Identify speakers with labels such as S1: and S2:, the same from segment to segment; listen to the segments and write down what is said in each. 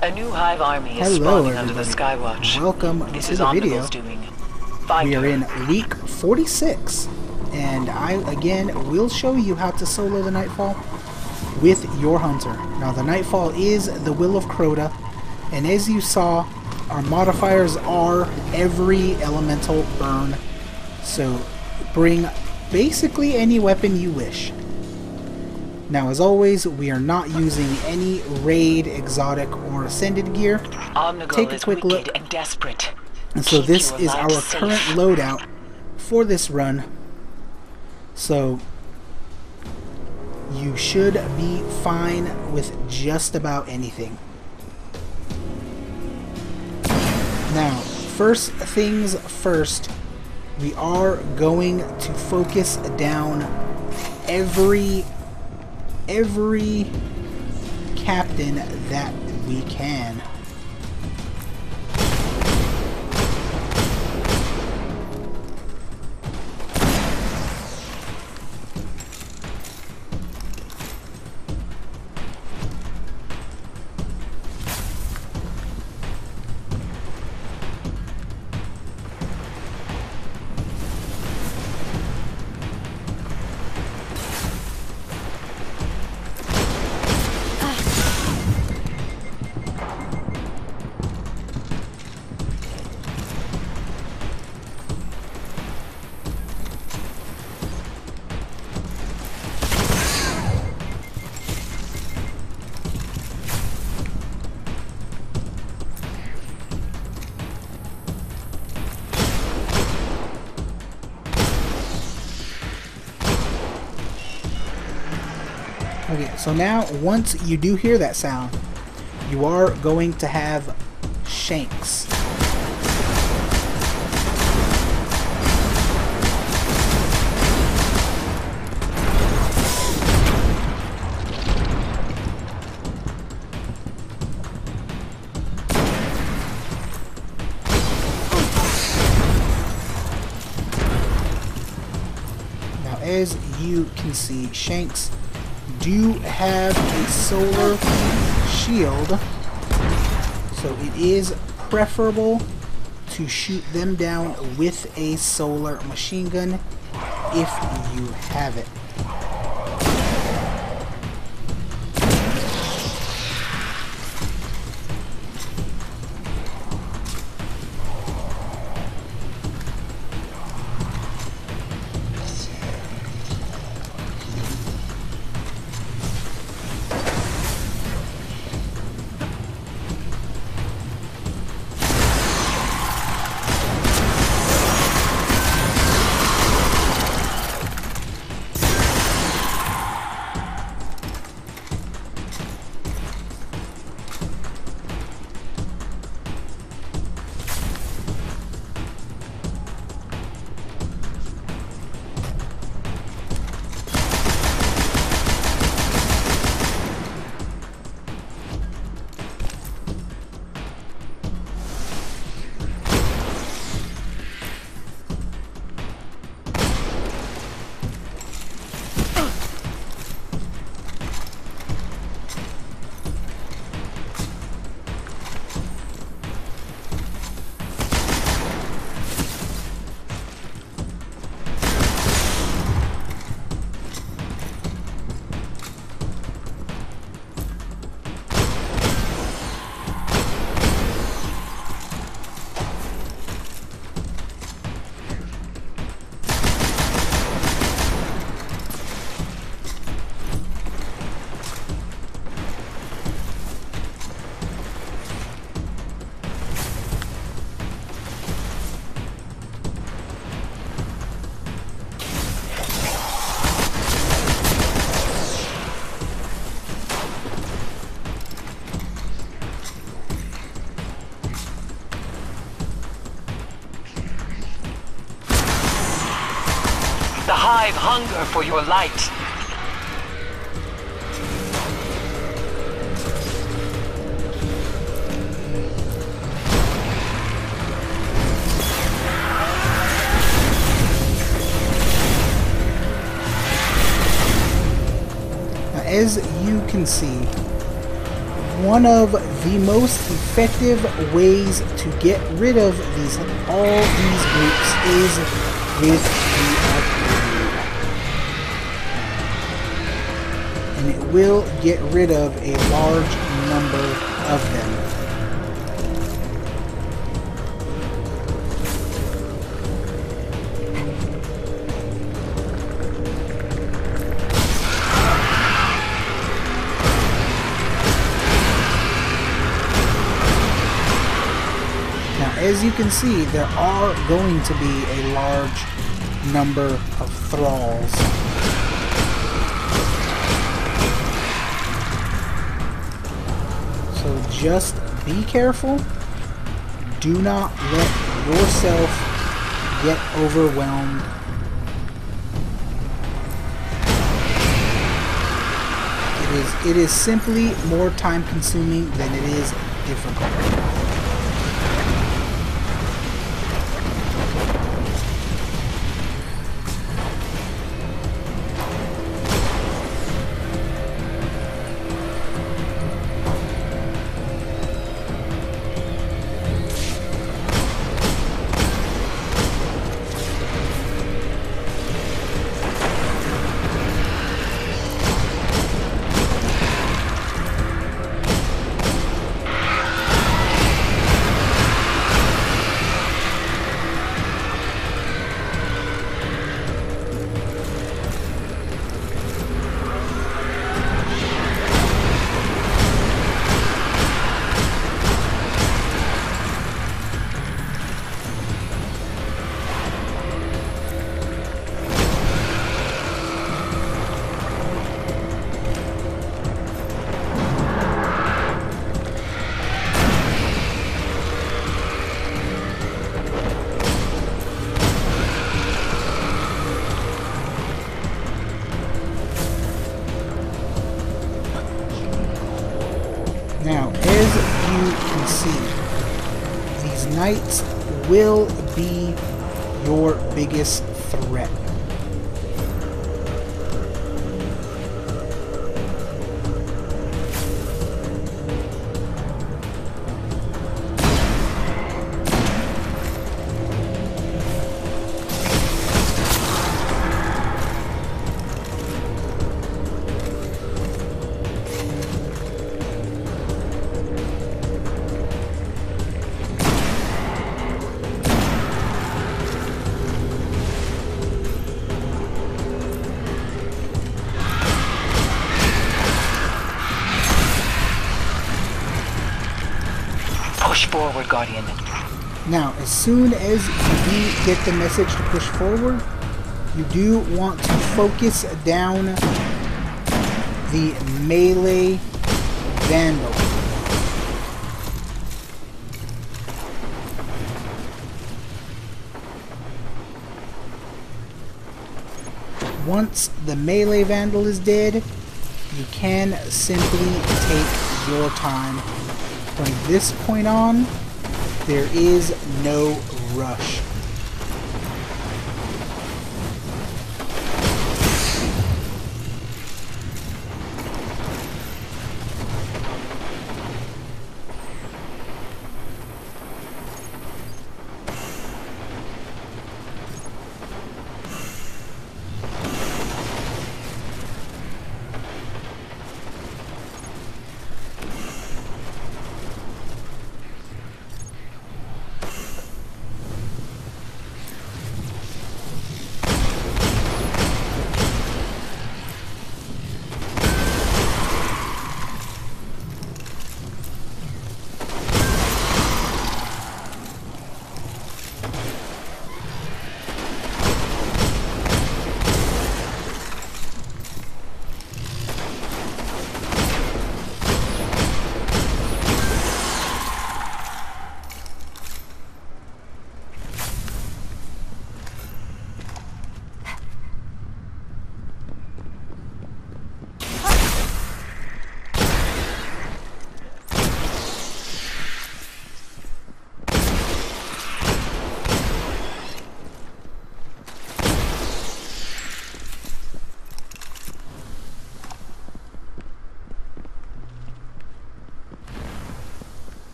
S1: A new Hive army is
S2: Hello,
S1: spawning under the
S2: everybody.
S1: Skywatch.
S2: Welcome
S1: This
S2: to
S1: is
S2: the video.
S1: Omnigul's doing. Find
S2: We are
S1: her.
S2: in week 46, and I again will show you how to solo the Nightfall with your hunter. Now, the Nightfall is the Will of Crota, and as you saw, our modifiers are every elemental burn. So bring basically any weapon you wish. Now, as always, we are not using any raid, exotic, or ascended gear.
S1: Omnigul
S2: Take a
S1: is
S2: quick
S1: wicked
S2: look.
S1: and desperate.
S2: And so
S1: Keep
S2: this
S1: your
S2: is
S1: life
S2: our
S1: safe.
S2: current loadout for this run. So you should be fine with just about anything. Now, first things first, we are going to focus down every captain that we can. Okay, so now once you do hear that sound, you are going to have shanks. Now, as you can see, shanks do have a solar shield, so it is preferable to shoot them down with a solar machine gun if you have it.
S1: The Hive hunger for your light.
S2: Now, as you can see, one of the most effective ways to get rid of all these groups is with the upgrade. And it will get rid of a large number of them. As you can see, there are going to be a large number of thralls. So just be careful. Do not let yourself get overwhelmed. It is simply more time consuming than it is difficult. Now, as you can see, these knights will be your biggest threat.
S1: Push forward, Guardian.
S2: Now, as soon as you get the message to push forward, you do want to focus down the melee vandal. Once the melee vandal is dead, you can simply take your time. From this point on, there is no rush.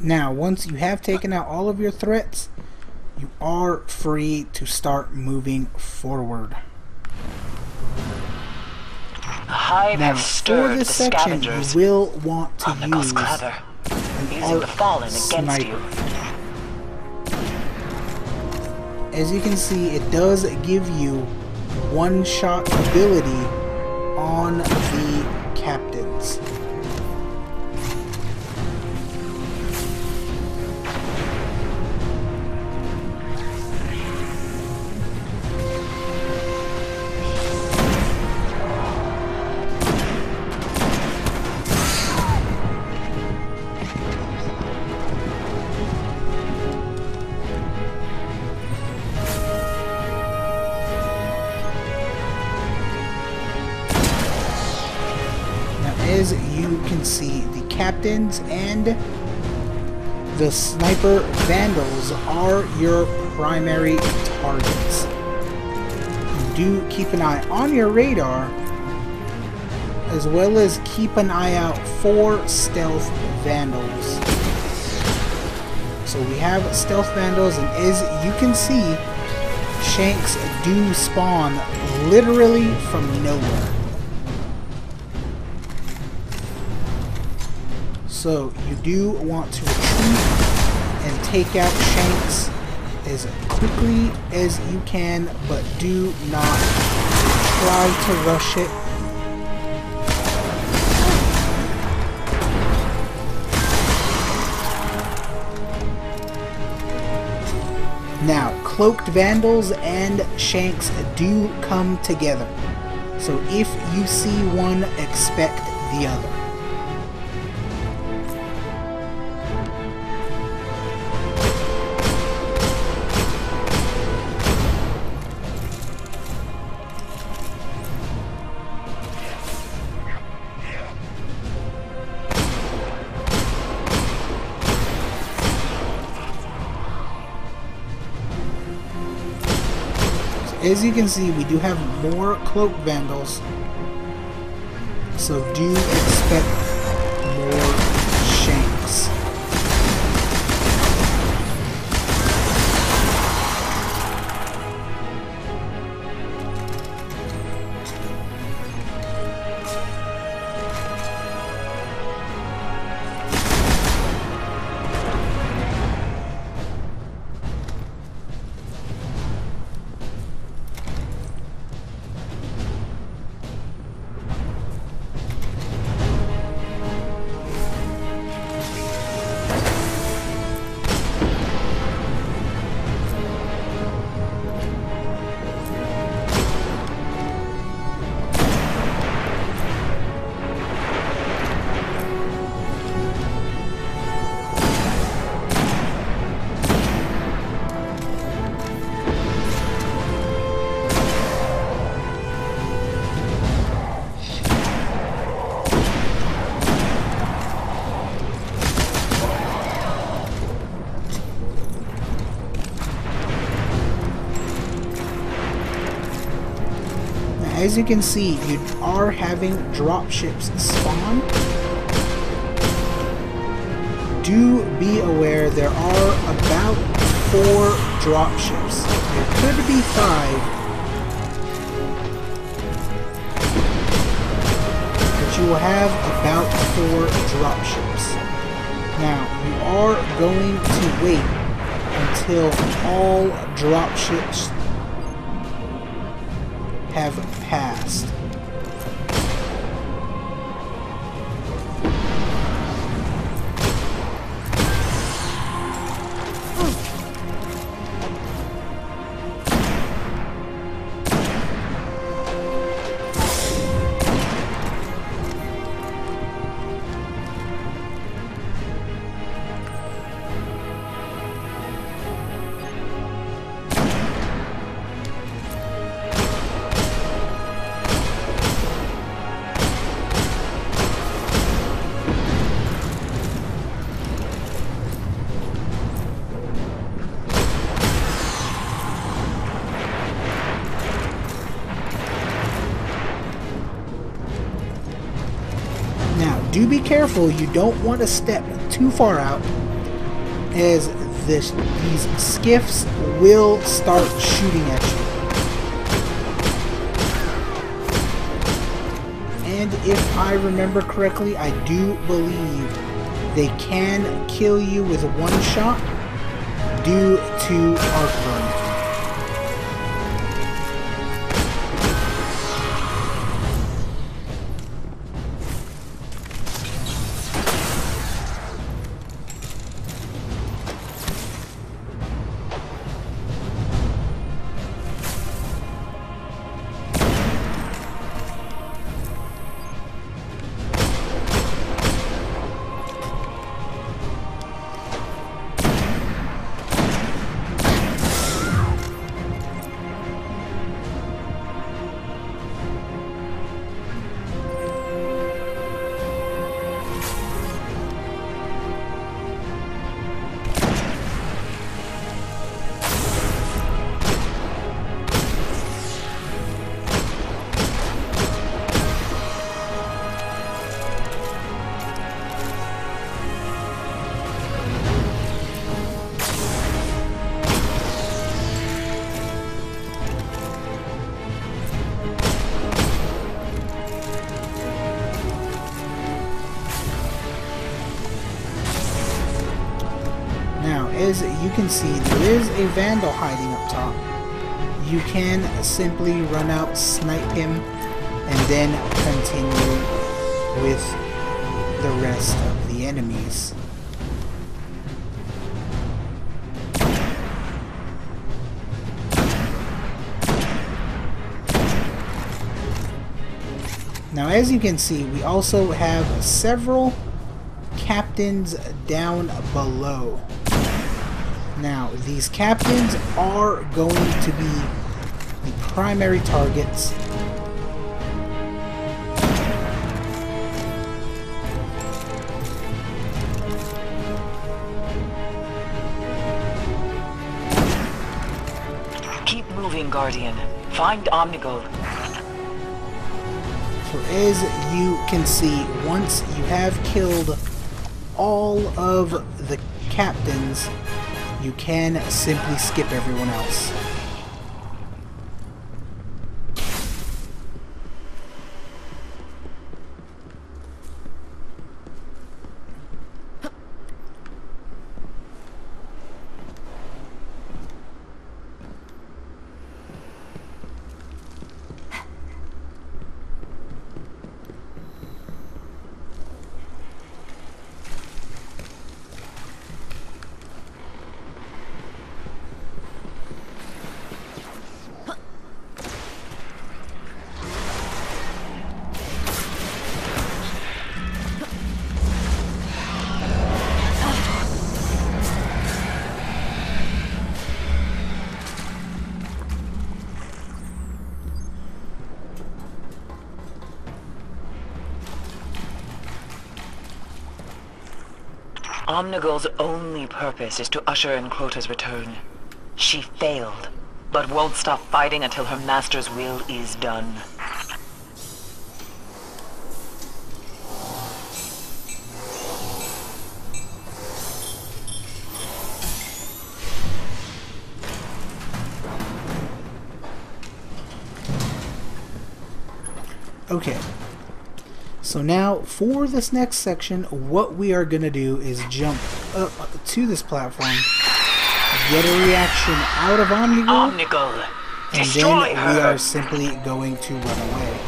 S2: Now, once you have taken out all of your threats, you are free to start moving forward.
S1: Hive
S2: Now,
S1: has
S2: for
S1: stirred
S2: this
S1: the
S2: section,
S1: scavengers.
S2: you will want to
S1: Omnigul's
S2: use
S1: clever,
S2: an
S1: using the fallen against
S2: sniper.
S1: you.
S2: As you can see, it does give you one-shot ability on the captains. As you can see, the captains and the sniper vandals are your primary targets. Do keep an eye on your radar, as well as keep an eye out for stealth vandals. So we have stealth vandals, and as you can see, shanks do spawn literally from nowhere. So you do want to retreat and take out shanks as quickly as you can, but do not try to rush it. Now, cloaked vandals and shanks do come together. So if you see one, expect the other. As you can see, we do have more cloak vandals, so do expect more shanks. As you can see, you are having dropships spawn. Do be aware there are about 4 dropships. There could be 5, but you will have about 4 dropships. Now, you are going to wait until all dropships have passed. Do be careful, you don't want to step too far out, as these skiffs will start shooting at you. And if I remember correctly, I do believe they can kill you with one shot due to arc burn. As you can see, there is a Vandal hiding up top. You can simply run out, snipe him, and then continue with the rest of the enemies. Now, as you can see, we also have several captains down below. Now, these captains are going to be the primary targets.
S1: Keep moving, Guardian. Find Omnigul.
S2: So as you can see, once you have killed all of the captains, you can simply skip everyone else.
S1: Omnigul's only purpose is to usher in Crota's return. She failed, but won't stop fighting until her master's will is done.
S2: Okay. So now, for this next section, what we are going to do is jump up to this platform, get a reaction out of Omnigul, and then we are simply going to run away.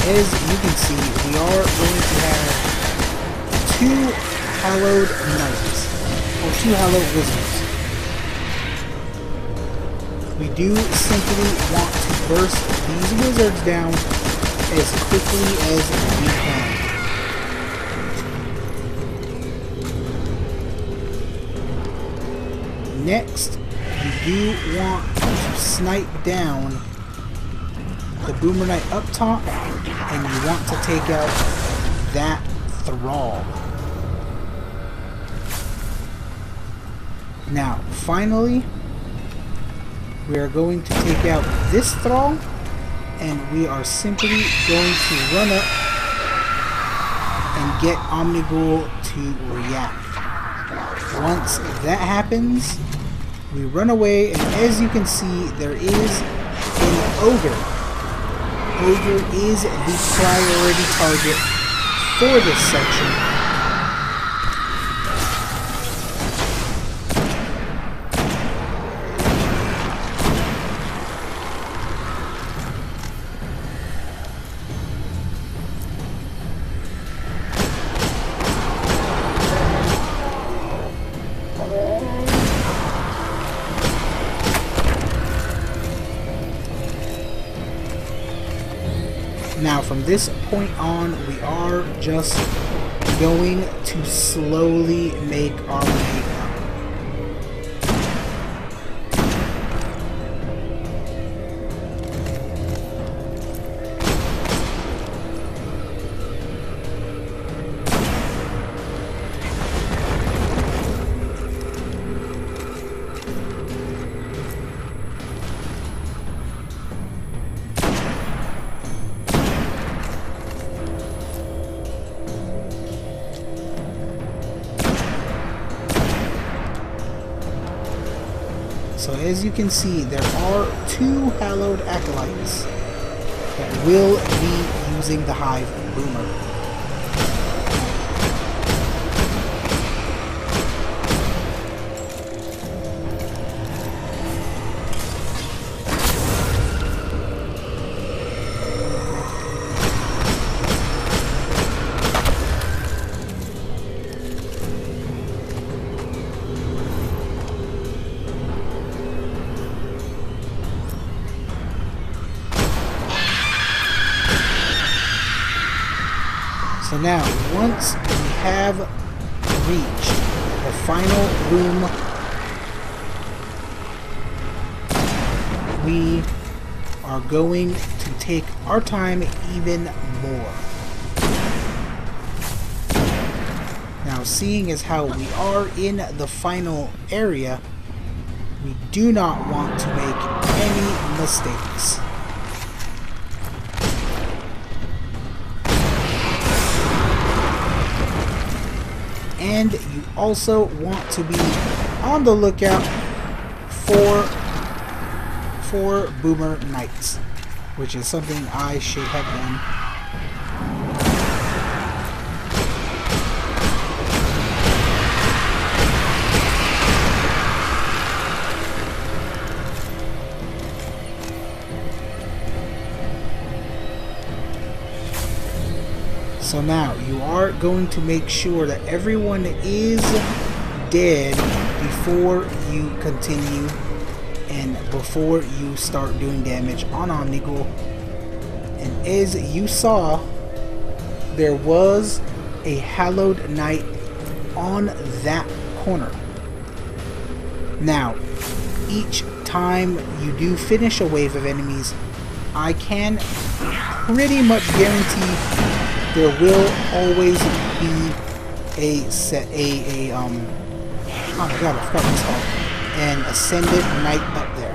S2: As you can see, we are going to have 2 hallowed knights, or 2 hallowed wizards. We do simply want to burst these wizards down as quickly as we can. Next, you do want to snipe down the Boomer Knight up top, and you want to take out that Thrall. Now, finally, we are going to take out this Thrall, and we are simply going to run up and get Omnigul to react. Once that happens, we run away, and as you can see, there is an Ogre. Ogre is the priority target for this section. Now from this point on, we are just going to slowly make our way up. So as you can see, there are 2 hallowed acolytes that will be using the Hive Boomer. So now, once we have reached the final room, we are going to take our time even more. Now, seeing as how we are in the final area, we do not want to make any mistakes. And you also want to be on the lookout for Boomer Knights, which is something I should have done. So now, you are going to make sure that everyone is dead before you continue and before you start doing damage on Omnigul. And as you saw, there was a Hallowed Knight on that corner. Now, each time you do finish a wave of enemies, I can pretty much guarantee there will always be oh my god, I forgot what it's called, an Ascendant Knight up there.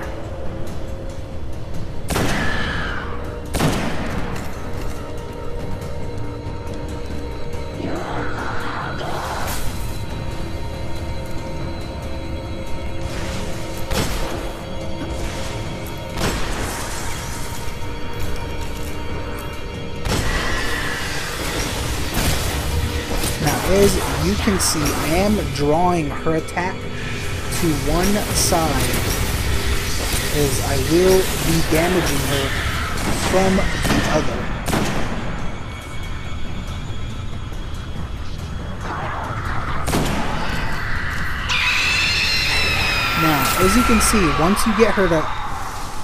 S2: As you can see, I am drawing her attack to one side, as I will be damaging her from the other. as you can see,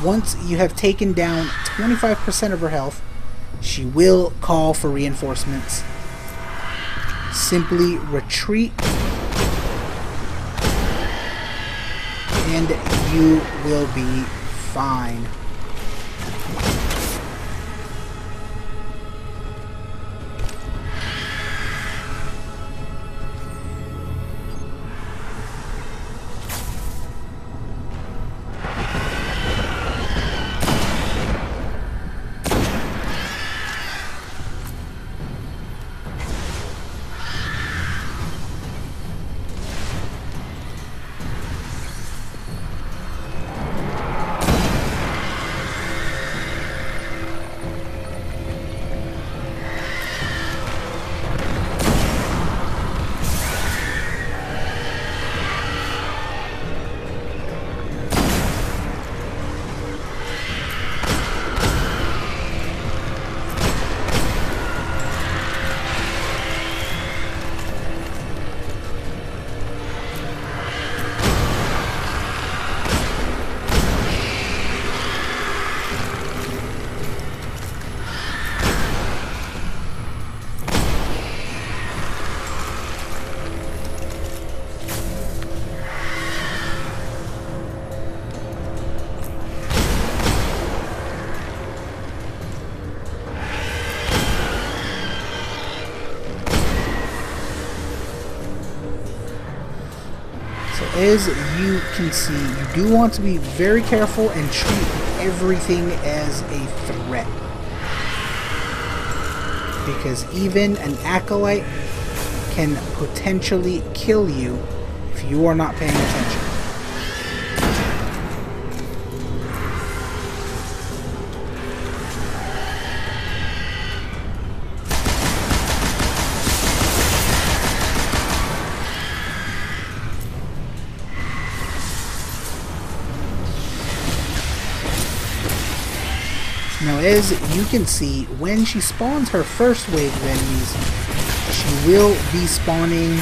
S2: once you have taken down 25% of her health, she will call for reinforcements. Simply retreat, and you will be fine. As you can see, you do want to be very careful and treat everything as a threat. Because even an acolyte can potentially kill you if you are not paying attention. Now, as you can see, when she spawns her first wave of enemies, she will be spawning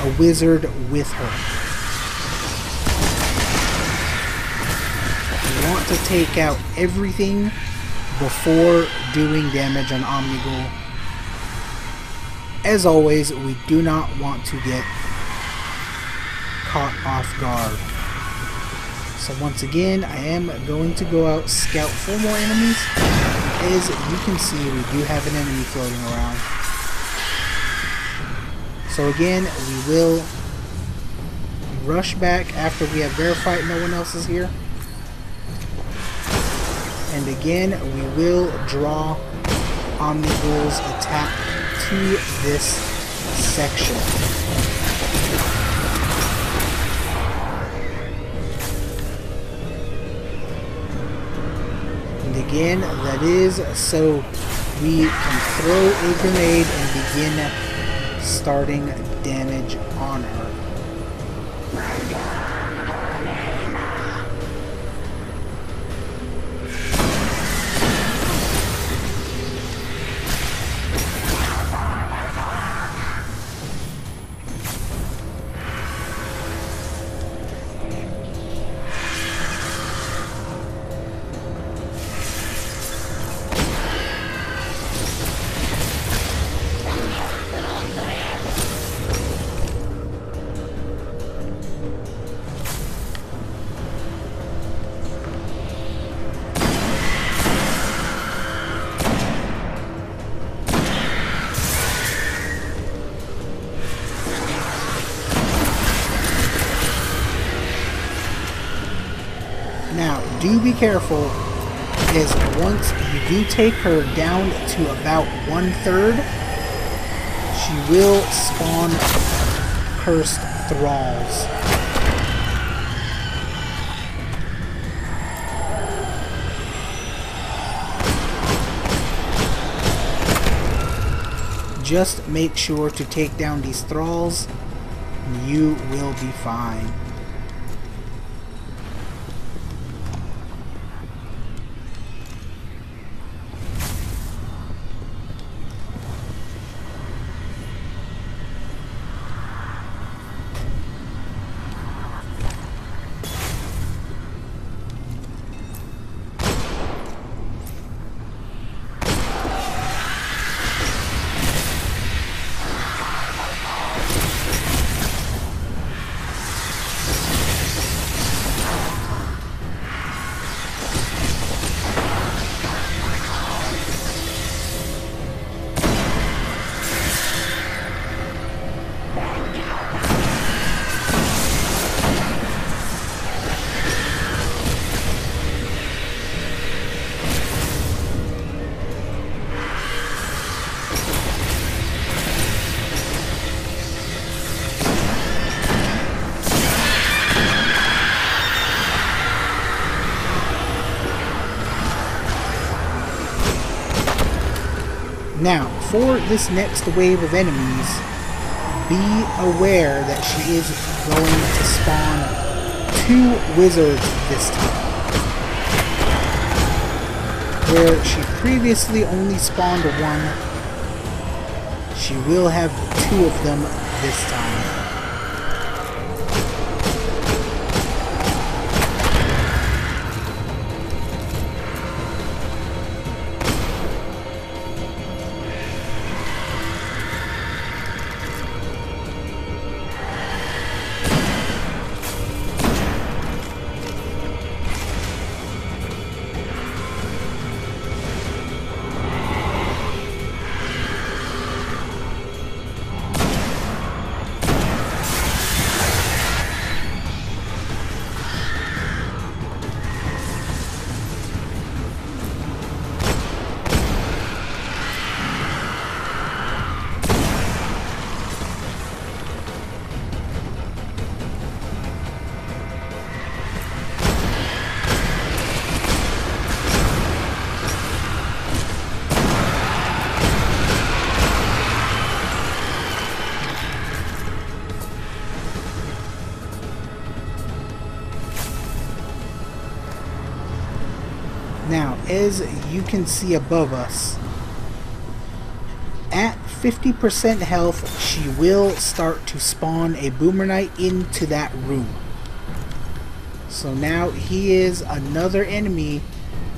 S2: a wizard with her. You want to take out everything before doing damage on Omnigul. As always, we do not want to get caught off guard. So once again, I am going to go out, scout for more enemies. As you can see, we do have an enemy floating around. So again, we will rush back after we have verified no one else is here. And again, we will draw Omnigul's attack to this section. Again, that is so we can throw a grenade and begin starting damage on her. Now, do be careful, as once you do take her down to about 1/3, she will spawn cursed thralls. Just make sure to take down these thralls, and you will be fine. Now, for this next wave of enemies, be aware that she is going to spawn 2 wizards this time. Where she previously only spawned 1, she will have 2 of them this time. Now, as you can see above us, at 50% health, she will start to spawn a Boomer Knight into that room. So now he is another enemy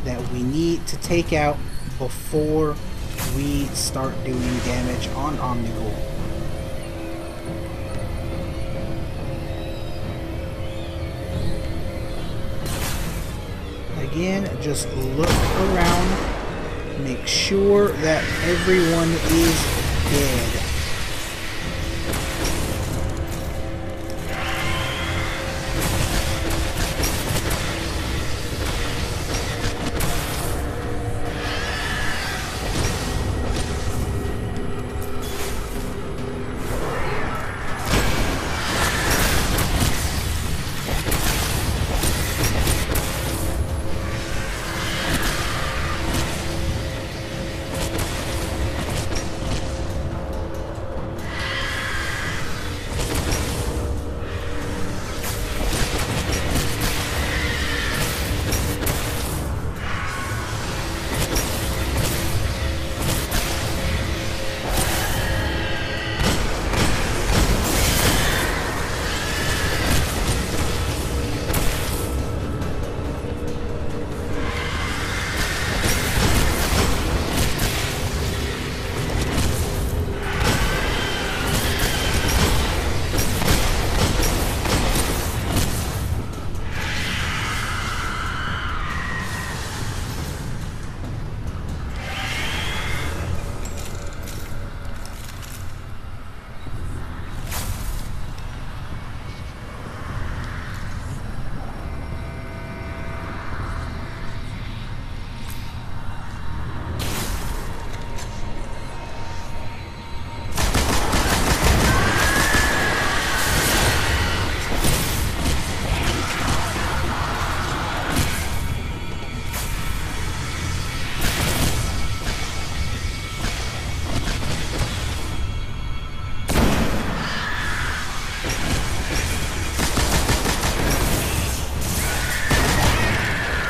S2: that we need to take out before we start doing damage on Omnigul. Again, just look around, make sure that everyone is dead.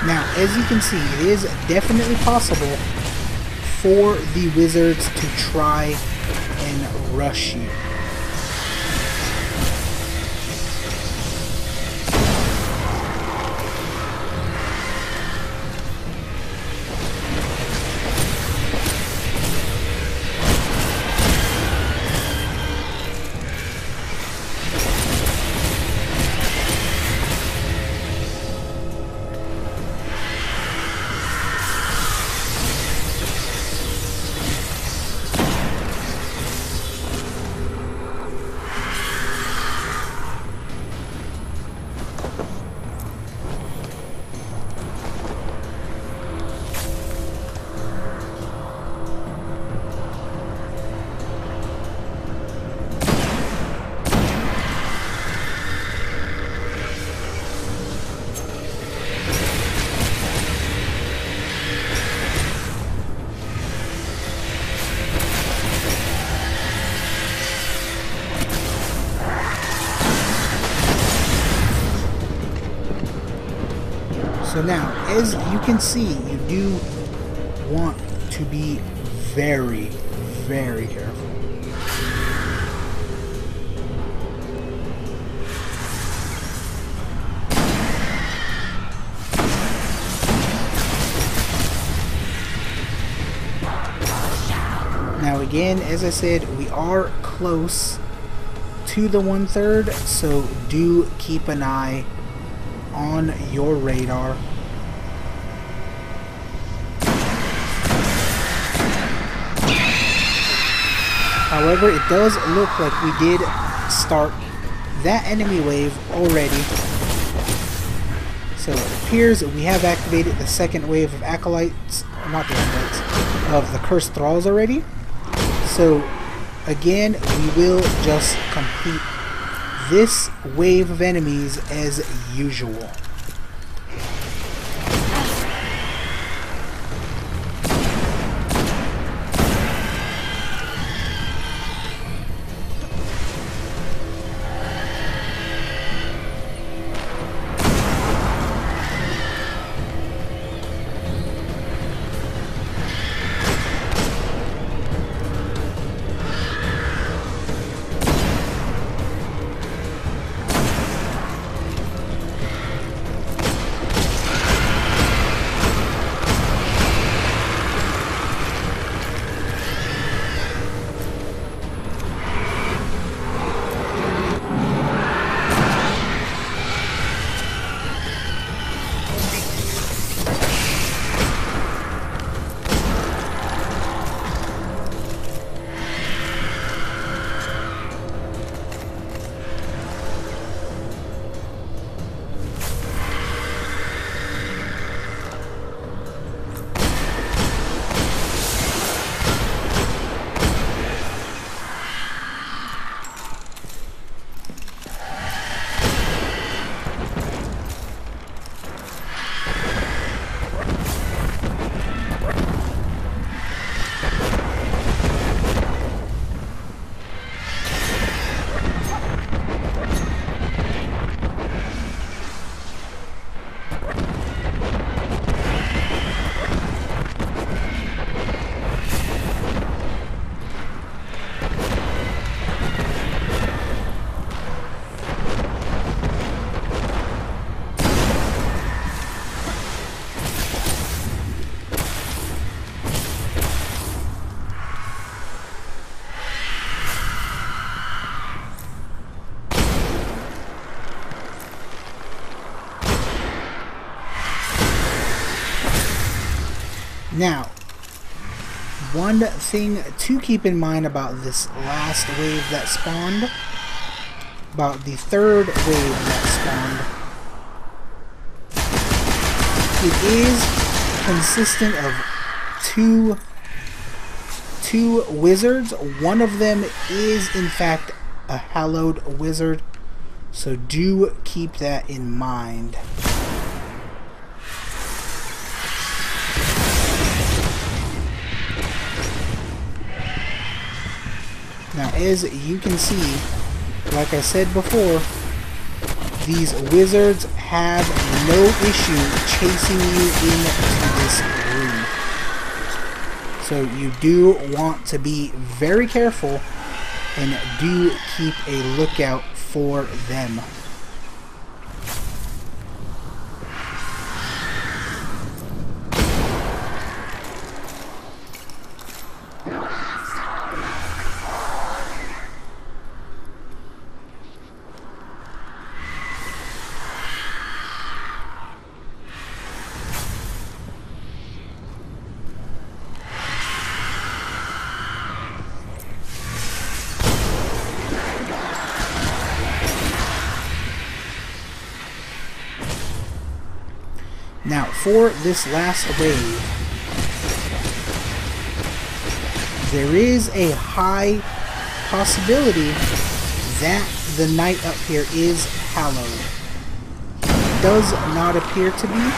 S2: Now, as you can see, it is definitely possible for the wizards to try and rush you. So now, as you can see, you do want to be very, very careful. Now again, as I said, we are close to the 1/3, so do keep an eye on your radar. However, it does look like we did start that enemy wave already. So it appears that we have activated the second wave of acolytes, not the acolytes, of the cursed thralls already. So again, we will just complete this wave of enemies as usual. Now, one thing to keep in mind about this last wave that spawned, about the third wave that spawned, it is consistent of two wizards. One of them is in fact a hallowed wizard, so do keep that in mind. Now, as you can see, like I said before, these wizards have no issue chasing you into this room. So you do want to be very careful and do keep a lookout for them. Now, for this last wave, there is a high possibility that the knight up here is hallowed. It does not appear to be,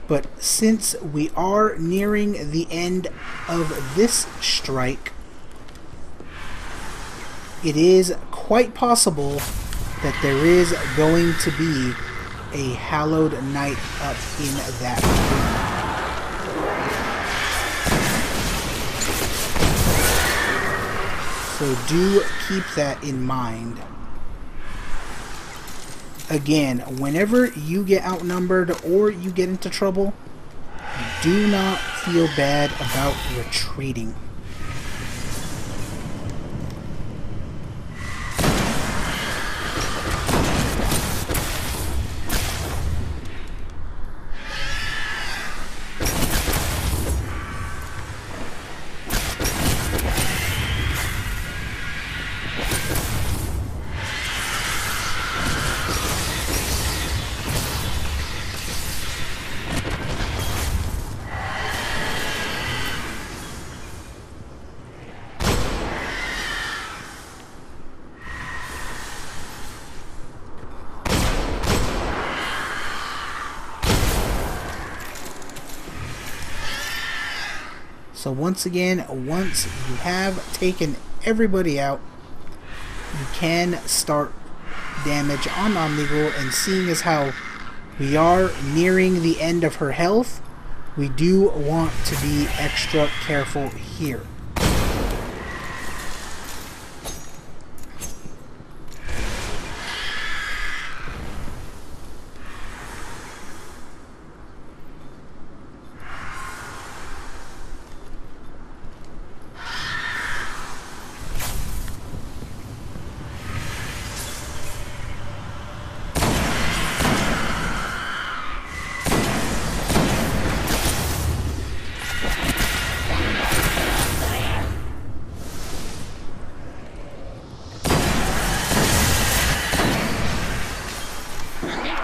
S2: but since we are nearing the end of this strike, it is quite possible that there is going to be a hallowed knight up in that room. So do keep that in mind. Again, whenever you get outnumbered or you get into trouble, do not feel bad about retreating. So once again, once you have taken everybody out, you can start damage on Omnigul, and seeing as how we are nearing the end of her health, we do want to be extra careful here.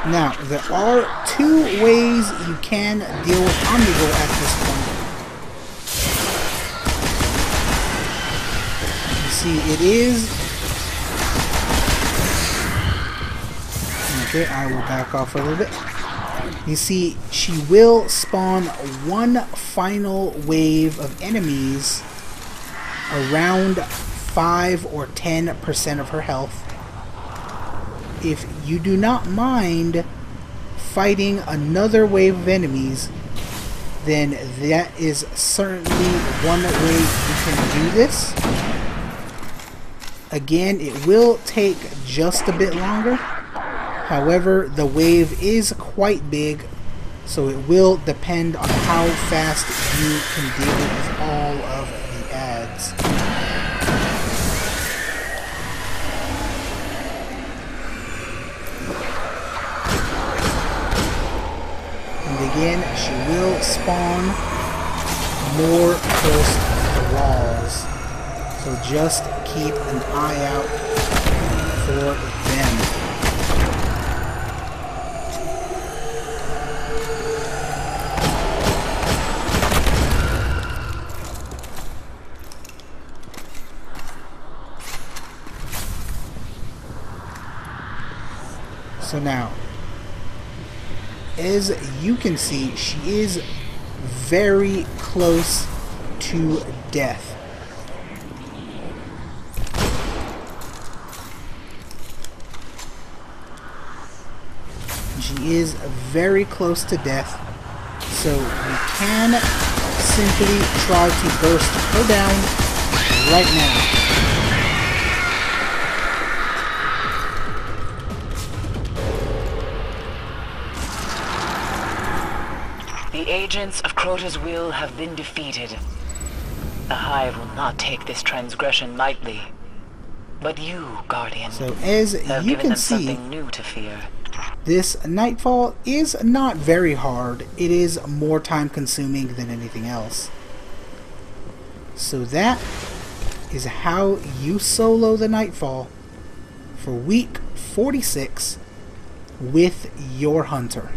S2: Now, there are two ways you can deal with Omnigul at this point. You see, it is... Okay, I will back off a little bit. You see, she will spawn one final wave of enemies around 5 or 10% of her health. If you do not mind fighting another wave of enemies, then that is certainly one way you can do this. Again, it will take just a bit longer. However, the wave is quite big, so it will depend on how fast you can deal with all of the adds. Again, she will spawn more close to the walls, so just keep an eye out for them. So now, as you can see, she is very close to death. She is very close to death, so we can simply try to burst her down right now.
S1: The agents of Crota's will have been defeated. The Hive will not take this transgression lightly. But you, Guardian,
S2: so as
S1: have
S2: you
S1: given
S2: can
S1: them
S2: see,
S1: something new to fear.
S2: This Nightfall is not very hard. It is more time consuming than anything else. So that is how you solo the Nightfall for week 46 with your hunter.